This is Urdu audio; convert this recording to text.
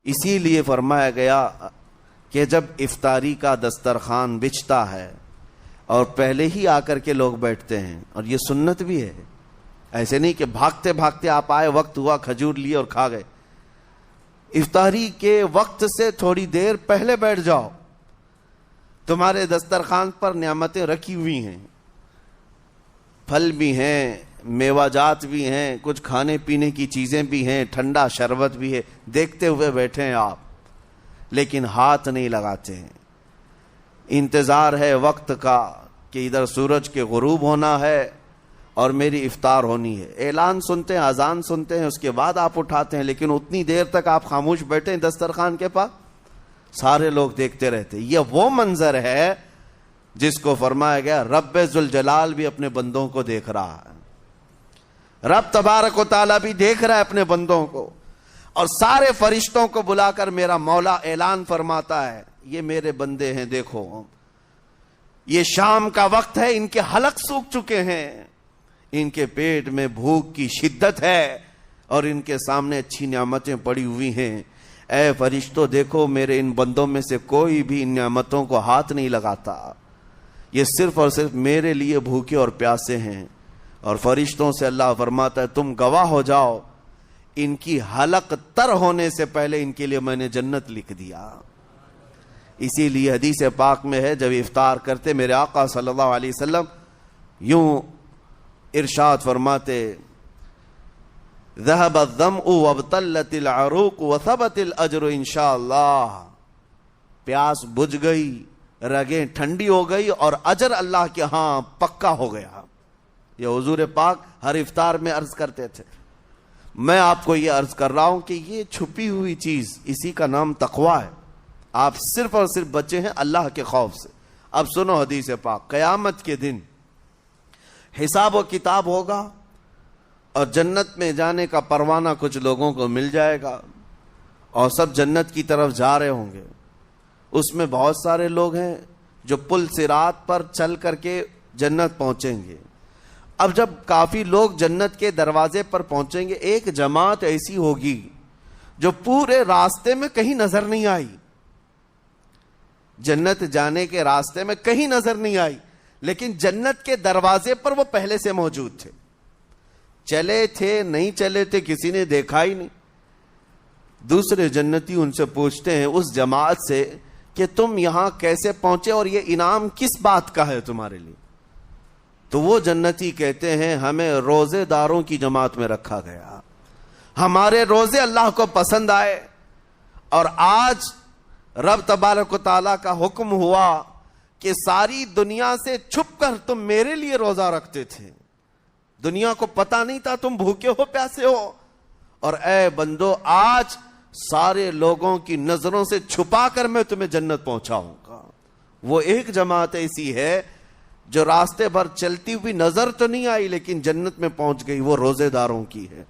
اسی لیے فرمایا گیا کہ جب افطاری کا دسترخوان بچھتا ہے اور پہلے ہی آ کر کے لوگ بیٹھتے ہیں، اور یہ سنت بھی ہے، ایسے نہیں کہ بھاگتے بھاگتے آپ آئے، وقت ہوا، کھجور لیے اور کھا گئے۔ افطاری کے وقت سے تھوڑی دیر پہلے بیٹھ جاؤ، تمہارے دسترخوان پر نعمتیں رکھی ہوئی ہیں، پھل بھی ہیں، میوہ جات بھی ہیں، کچھ کھانے پینے کی چیزیں بھی ہیں، ٹھنڈا شربت بھی ہے، دیکھتے ہوئے بیٹھے ہیں آپ، لیکن ہاتھ نہیں لگاتے ہیں۔ انتظار ہے وقت کا کہ ادھر سورج کے غروب ہونا ہے اور میری افطار ہونی ہے، اعلان سنتے ہیں، اذان سنتے ہیں، اس کے بعد آپ اٹھاتے ہیں، لیکن اتنی دیر تک آپ خاموش بیٹھے ہیں دسترخوان کے پاس، سارے لوگ دیکھتے رہتے۔ یہ وہ منظر ہے جس کو فرمایا گیا رب ذوالجلال بھی اپنے بندوں کو دیکھ رہا ہے، رب تبارک و تعالیٰ بھی دیکھ رہا ہے اپنے بندوں کو، اور سارے فرشتوں کو بلا کر میرا مولا اعلان فرماتا ہے یہ میرے بندے ہیں، دیکھو یہ شام کا وقت ہے، ان کے حلق سوکھ چکے ہیں، ان کے پیٹ میں بھوک کی شدت ہے اور ان کے سامنے اچھی نعمتیں پڑی ہوئی ہیں، اے فرشتوں دیکھو میرے ان بندوں میں سے کوئی بھی ان نعمتوں کو ہاتھ نہیں لگاتا، یہ صرف اور صرف میرے لیے بھوکے اور پیاسے ہیں۔ اور فرشتوں سے اللہ فرماتا ہے تم گواہ ہو جاؤ، ان کی حلق تر ہونے سے پہلے ان کے لیے میں نے جنت لکھ دیا۔ اسی لیے حدیث پاک میں ہے جب افطار کرتے میرے آقا صلی اللہ علیہ وسلم یوں ارشاد فرماتے ذهب الظمأ وابتلت العروق وثبت الاجر انشاءاللہ، پیاس بجھ گئی، رگیں ٹھنڈی ہو گئی اور اجر اللہ کے ہاں پکا ہو گیا۔ یہ حضور پاک ہر افطار میں عرض کرتے تھے۔ میں آپ کو یہ عرض کر رہا ہوں کہ یہ چھپی ہوئی چیز، اسی کا نام تقوی ہے۔ آپ صرف اور صرف بچے ہیں اللہ کے خوف سے۔ اب سنو حدیث پاک، قیامت کے دن حساب و کتاب ہوگا اور جنت میں جانے کا پروانہ کچھ لوگوں کو مل جائے گا اور سب جنت کی طرف جا رہے ہوں گے۔ اس میں بہت سارے لوگ ہیں جو پل صراط پر چل کر کے جنت پہنچیں گے۔ اب جب کافی لوگ جنت کے دروازے پر پہنچیں گے، ایک جماعت ایسی ہوگی جو پورے راستے میں کہیں نظر نہیں آئی، جنت جانے کے راستے میں کہیں نظر نہیں آئی، لیکن جنت کے دروازے پر وہ پہلے سے موجود تھے، چلے تھے نہیں چلے تھے کسی نے دیکھا ہی نہیں۔ دوسرے جنتی ان سے پوچھتے ہیں اس جماعت سے کہ تم یہاں کیسے پہنچے اور یہ انعام کس بات کا ہے تمہارے لیے؟ تو وہ جنتی کہتے ہیں ہمیں روزے داروں کی جماعت میں رکھا گیا، ہمارے روزے اللہ کو پسند آئے، اور آج رب تبارک و تعالیٰ کا حکم ہوا کہ ساری دنیا سے چھپ کر تم میرے لیے روزہ رکھتے تھے، دنیا کو پتا نہیں تھا تم بھوکے ہو پیاسے ہو، اور اے بندو آج سارے لوگوں کی نظروں سے چھپا کر میں تمہیں جنت پہنچاؤں گا۔ وہ ایک جماعت ایسی ہے جو راستے بھر چلتی ہوئی نظر تو نہیں آئی لیکن جنت میں پہنچ گئی، وہ روزے داروں کی ہے۔